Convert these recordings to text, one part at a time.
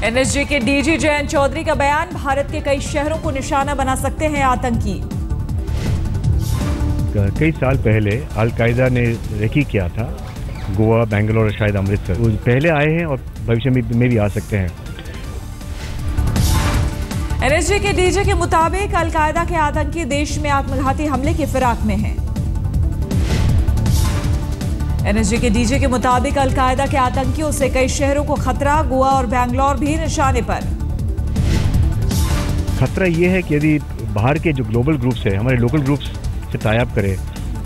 NSG के DG Jayant Chaudhary का बयान, भारत के कई शहरों को निशाना बना सकते हैं आतंकी। कई साल पहले अलकायदा ने रेकी किया था गोवा, बेंगलोर और शायद अमृतसर। वो पहले आए हैं और भविष्य में भी आ सकते हैं। एनएसजी के डीजी के मुताबिक अलकायदा के आतंकी देश में आत्मघाती हमले की फिराक में हैं। एनएसजी के डीजी के मुताबिक अलकायदा के आतंकियों से कई शहरों को खतरा, गोवा और बेंगलोर भी निशाने पर। खतरा ये है कि यदि बाहर के जो ग्लोबल ग्रुप्स है हमारे लोकल ग्रुप्स से टाई अप करें,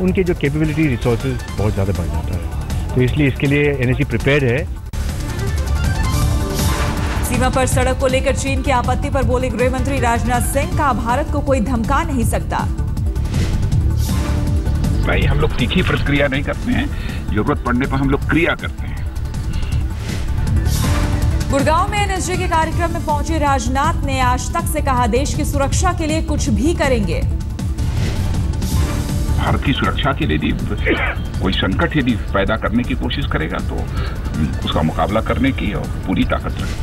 उनके जो कैपेबिलिटी रिसोर्सेज बहुत ज़्यादा बढ़ जाता है। तो इसलिए इसके लिए एनएसजी प्रिपेयर्ड है। सीमा पर सड़क को लेकर चीन की आपत्ति पर बोले गृह मंत्री राजनाथ सिंह, कहा भारत को कोई धमका नहीं सकता। भाई हम लोग तीखी प्रक्रिया नहीं करते हैं, जरूरत पड़ने पर हम लोग क्रिया करते हैं। गुड़गांव में एनएसजी के कार्यक्रम में पहुंचे राजनाथ ने आज तक से कहा, देश की सुरक्षा के लिए कुछ भी करेंगे। भारत की सुरक्षा के लिए यदि कोई संकट यदि पैदा करने की कोशिश करेगा तो उसका मुकाबला करने की और पूरी ताकत रखें।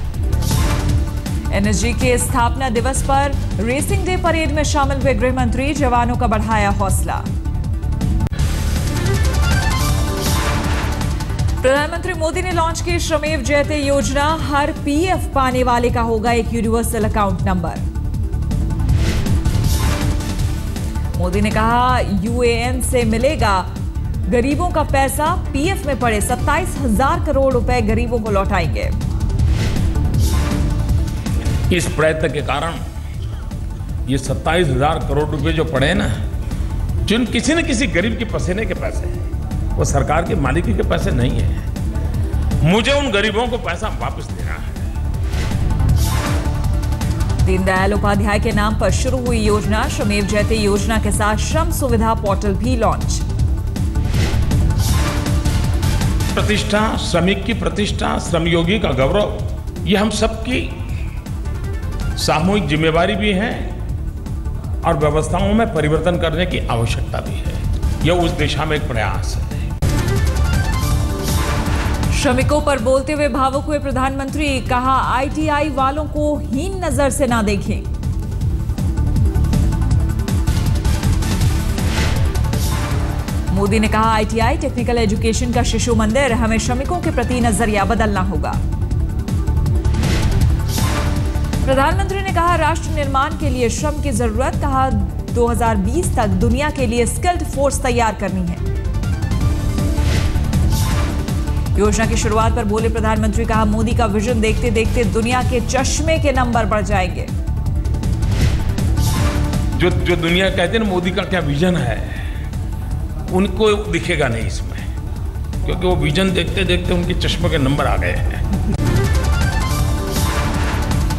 एनएसजी के स्थापना दिवस पर रेसिंग डे परेड में शामिल हुए गृह मंत्री, जवानों का बढ़ाया हौसला। प्रधानमंत्री मोदी ने लॉन्च की श्रमेव जयते योजना, हर पीएफ पाने वाले का होगा एक यूनिवर्सल अकाउंट नंबर। मोदी ने कहा, यूएएन से मिलेगा गरीबों का पैसा, पीएफ में पड़े 27,000 करोड़ रुपए गरीबों को लौटाएंगे। इस प्रयत्न के कारण ये 27,000 करोड़ रुपए जो पड़े ना, जिन किसी न किसी गरीब के पसीने के पैसे हैं, वो सरकार के मालिकी के पैसे नहीं है। मुझे उन गरीबों को पैसा वापस देना है। दीनदयाल उपाध्याय के नाम पर शुरू हुई योजना, श्रमेव जयते योजना के साथ श्रम सुविधा पोर्टल भी लॉन्च। प्रतिष्ठा, श्रमिक की प्रतिष्ठा, श्रमयोगी का गौरव, ये हम सबकी सामूहिक जिम्मेवारी भी है और व्यवस्थाओं में परिवर्तन करने की आवश्यकता भी है। यह उस दिशा में एक प्रयास है। श्रमिकों पर बोलते हुए भावुक हुए प्रधानमंत्री, कहा आईटीआई वालों को हीन नजर से ना देखें। मोदी ने कहा, आईटीआई टेक्निकल एजुकेशन का शिशु मंदिर, हमें श्रमिकों के प्रति नजरिया बदलना होगा। प्रधानमंत्री ने कहा, राष्ट्र निर्माण के लिए श्रम की जरूरत, कहा 2020 तक दुनिया के लिए स्किल्ड फोर्स तैयार करनी है। योजना की शुरुआत पर बोले प्रधानमंत्री, कहा मोदी का विजन देखते देखते दुनिया के चश्मे के नंबर बढ़ जाएंगे। जो दुनिया कहते हैं ना मोदी का क्या विजन है, उनको दिखेगा नहीं इसमें, क्योंकि वो विजन देखते देखते उनके चश्मे के नंबर आ गए हैं।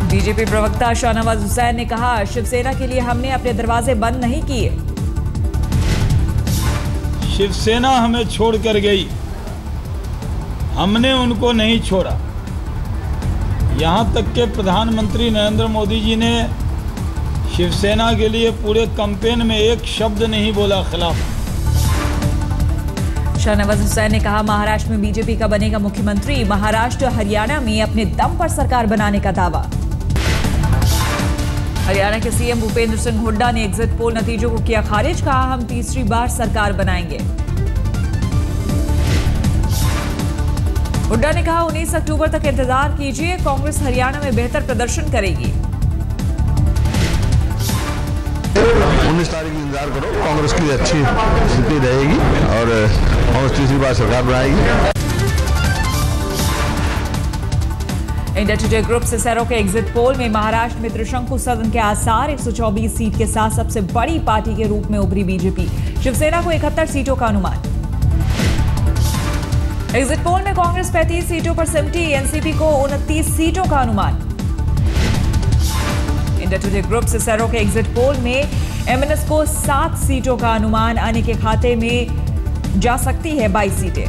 बीजेपी प्रवक्ता शाहनवाज हुसैन ने कहा, शिवसेना के लिए हमने अपने दरवाजे बंद नहीं किए। शिवसेना हमें छोड़कर गई, हमने उनको नहीं छोड़ा। यहां तक के प्रधानमंत्री नरेंद्र मोदी जी ने शिवसेना के लिए पूरे कैंपेन में एक शब्द नहीं बोला खिलाफ। शाहनवाज हुसैन ने कहा, महाराष्ट्र में बीजेपी का बनेगा मुख्यमंत्री, महाराष्ट्र हरियाणा में अपने दम पर सरकार बनाने का दावा। हरियाणा के सीएम भूपेंद्र सिंह हुड्डा ने एग्जिट पोल नतीजों को किया खारिज, कहा हम तीसरी बार सरकार बनाएंगे। हुड्डा ने कहा, 19 अक्टूबर तक इंतजार कीजिए, कांग्रेस हरियाणा में बेहतर प्रदर्शन करेगी। 19 तारीख का इंतजार करो, कांग्रेस की अच्छी स्थिति रहेगी और कांग्रेस तीसरी बार सरकार बनाएगी। इंडिया टुडे ग्रुप से सैरो के एग्जिट पोल में महाराष्ट्र में त्रिशंकु सदन के आसार, 124 सीट के साथ सबसे बड़ी पार्टी के रूप में उभरी बीजेपी। शिवसेना को 71 सीटों का अनुमान। एग्जिट पोल में कांग्रेस 35 सीटों पर सिमटी, एनसीपी को 29 सीटों का अनुमान। इंडिया टुडे ग्रुप से सैरो के एग्जिट पोल में एमएनएस को 7 सीटों का अनुमान आने के खाते में जा सकती है 22 सीटें।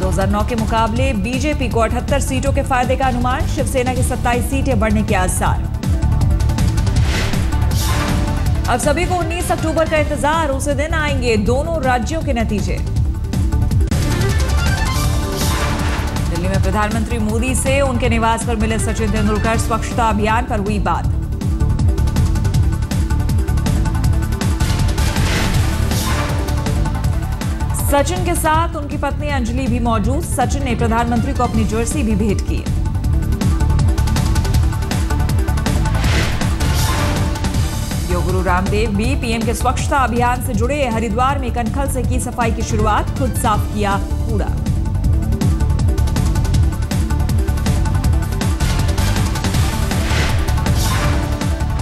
2009 के मुकाबले बीजेपी को 78 सीटों के फायदे का अनुमान, शिवसेना की 27 सीटें बढ़ने के आसार। अब सभी को 19 अक्टूबर का इंतजार, उसी दिन आएंगे दोनों राज्यों के नतीजे। दिल्ली में प्रधानमंत्री मोदी से उनके निवास पर मिले सचिन तेंदुलकर, स्वच्छता अभियान पर हुई बात। सचिन के साथ उनकी पत्नी अंजलि भी मौजूद। सचिन ने प्रधानमंत्री को अपनी जर्सी भी भेंट की। योग गुरु रामदेव भी पीएम के स्वच्छता अभियान से जुड़े। हरिद्वार में कनखल से की सफाई की शुरुआत, खुद साफ किया कूड़ा।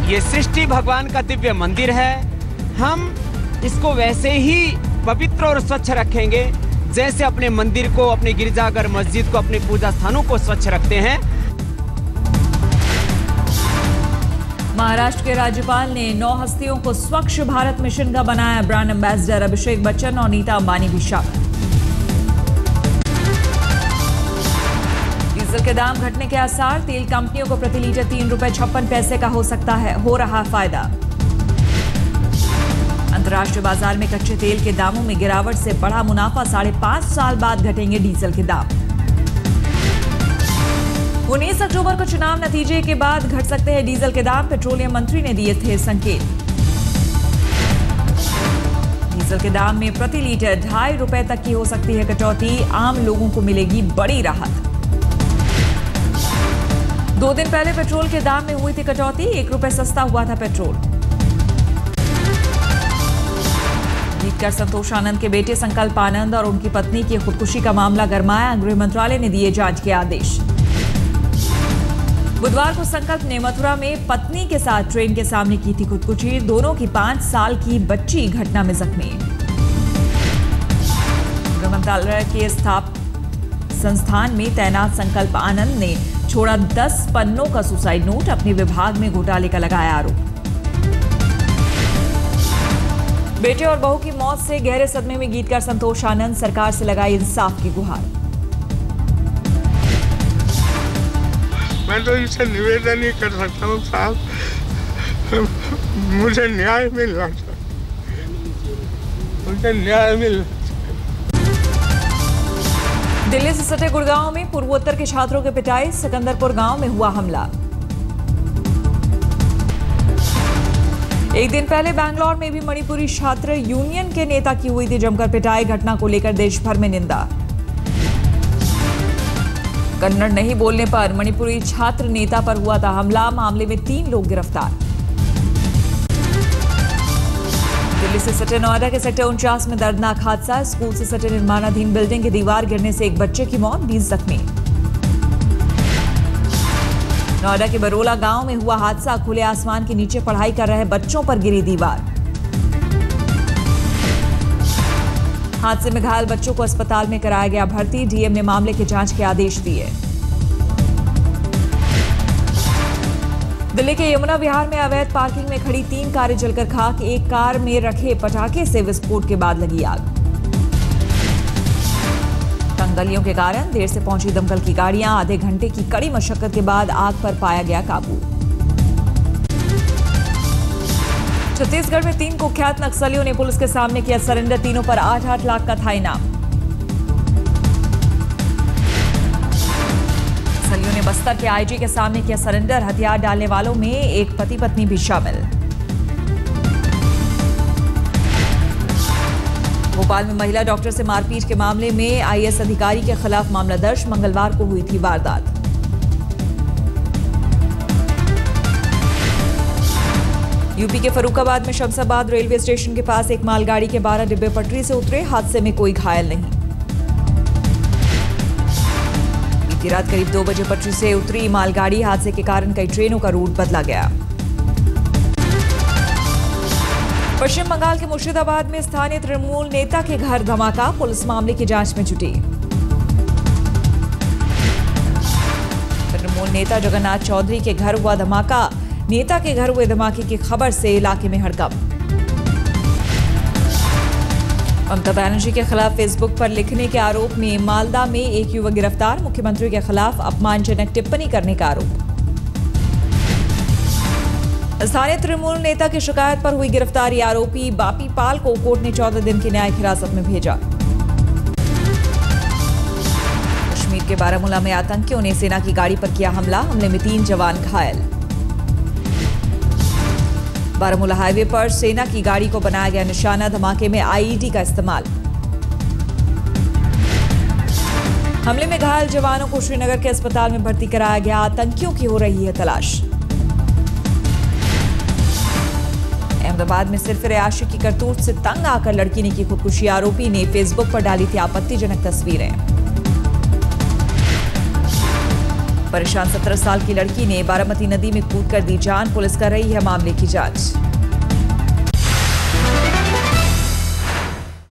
ये सृष्टि भगवान का दिव्य मंदिर है। हम इसको वैसे ही पवित्र और स्वच्छ रखेंगे जैसे अपने मंदिर को, अपने गिरजाघर, मस्जिद को, अपने पूजा स्थानों को स्वच्छ रखते हैं। महाराष्ट्र के राज्यपाल ने 9 हस्तियों को स्वच्छ भारत मिशन का बनाया ब्रांड एम्बेसडर। अभिषेक बच्चन और नीता अंबानी भी शामिल। डीजल के दाम घटने के आसार, तेल कंपनियों को प्रति लीटर ₹3.56 का हो रहा फायदा। अंतर्राष्ट्रीय बाजार में कच्चे तेल के दामों में गिरावट से बढ़ा मुनाफा, 5.5 साल बाद घटेंगे डीजल के दाम। 19 अक्टूबर को चुनाव नतीजे के बाद घट सकते हैं डीजल के दाम, पेट्रोलियम मंत्री ने दिए थे संकेत। डीजल के दाम में प्रति लीटर ₹2.5 तक की हो सकती है कटौती, आम लोगों को मिलेगी बड़ी राहत। 2 दिन पहले पेट्रोल के दाम में हुई थी कटौती, ₹1 सस्ता हुआ था पेट्रोल। जीतकर संतोष आनंद के बेटे संकल्प आनंद और उनकी पत्नी की खुदकुशी का मामला गरमाया, गृह मंत्रालय ने दिए जांच के आदेश। बुधवार को संकल्प ने मथुरा में पत्नी के साथ ट्रेन के सामने की थी खुदकुशी। दोनों की 5 साल की बच्ची घटना में जख्मी। गृह मंत्रालय के संस्थान में तैनात संकल्प आनंद ने छोड़ा 10 पन्नों का सुसाइड नोट, अपने विभाग में घोटाले का लगाया आरोप। बेटे और बहू की मौत से गहरे सदमे में गीतकार संतोष आनंद, सरकार से लगाई इंसाफ की गुहार। मैं तो इससे निवेदन ही कर सकता हूँ साहब, मुझे न्याय मिलना चाहिए, मुझे न्याय मिलना चाहिए। दिल्ली से सटे गुड़गांव में पूर्वोत्तर के छात्रों के पिटाई, सिकंदरपुर गांव में हुआ हमला। एक दिन पहले बैंगलोर में भी मणिपुरी छात्र यूनियन के नेता की हुई थी जमकर पिटाई, घटना को लेकर देश भर में निंदा। कन्नड़ नहीं बोलने पर मणिपुरी छात्र नेता पर हुआ था हमला, मामले में 3 लोग गिरफ्तार। दिल्ली से सटे नोएडा के सेक्टर 49 में दर्दनाक हादसा, स्कूल से सटे निर्माणाधीन बिल्डिंग की दीवार गिरने से एक बच्चे की मौत, 20 जख्मी। नोएडा के बरोला गांव में हुआ हादसा, खुले आसमान के नीचे पढ़ाई कर रहे बच्चों पर गिरी दीवार। हादसे में घायल बच्चों को अस्पताल में कराया गया भर्ती, डीएम ने मामले की जांच के आदेश दिए। दिल्ली के यमुना विहार में अवैध पार्किंग में खड़ी 3 कारें जलकर खाक, एक कार में रखे पटाखे से विस्फोट के बाद लगी आग। तंगलियों के कारण देर से पहुंची दमकल की गाड़ियां, आधे घंटे की कड़ी मशक्कत के बाद आग पर पाया गया काबू। छत्तीसगढ़ में 3 कुख्यात नक्सलियों ने पुलिस के सामने किया सरेंडर, तीनों पर 8-8 लाख का था इनाम। नक्सलियों ने बस्तर के आईजी के सामने किया सरेंडर, हथियार डालने वालों में एक पति पत्नी भी शामिल। भोपाल में महिला डॉक्टर से मारपीट के मामले में आईएएस अधिकारी के खिलाफ मामला दर्ज, मंगलवार को हुई थी वारदात। यूपी के फरुखाबाद में शमशाबाद रेलवे स्टेशन के पास एक मालगाड़ी के 12 डिब्बे पटरी से उतरे, हादसे में कोई घायल नहीं। बीती रात करीब 2 बजे पटरी से उतरी मालगाड़ी, हादसे के कारण कई ट्रेनों का रूट बदला गया। पश्चिम बंगाल के मुर्शिदाबाद में स्थानीय तृणमूल नेता के घर धमाका, पुलिस मामले की जांच में जुटी। तृणमूल नेता जगन्नाथ चौधरी के घर हुआ धमाका, नेता के घर हुए धमाके की खबर से इलाके में हड़कंप। ममता बनर्जी के खिलाफ फेसबुक पर लिखने के आरोप में मालदा में एक युवक गिरफ्तार, मुख्यमंत्री के खिलाफ अपमानजनक टिप्पणी करने का आरोप। स्थानीय तृणमूल नेता की शिकायत पर हुई गिरफ्तारी, आरोपी बापी पाल को कोर्ट ने 14 दिन की न्यायिक हिरासत में भेजा। कश्मीर के बारामूला में आतंकियों ने सेना की गाड़ी पर किया हमला, हमले में 3 जवान घायल। बारामूला हाईवे पर सेना की गाड़ी को बनाया गया निशाना, धमाके में आईईडी का इस्तेमाल। हमले में घायल जवानों को श्रीनगर के अस्पताल में भर्ती कराया गया, आतंकियों की हो रही है तलाश। अहमदाबाद में सिरफिरे आशिक की करतूत से तंग आकर लड़की ने की खुदकुशी, आरोपी ने फेसबुक पर डाली थी आपत्तिजनक तस्वीरें। परेशान 17 साल की लड़की ने बारामती नदी में कूदकर दी जान, पुलिस कर रही है मामले की जांच।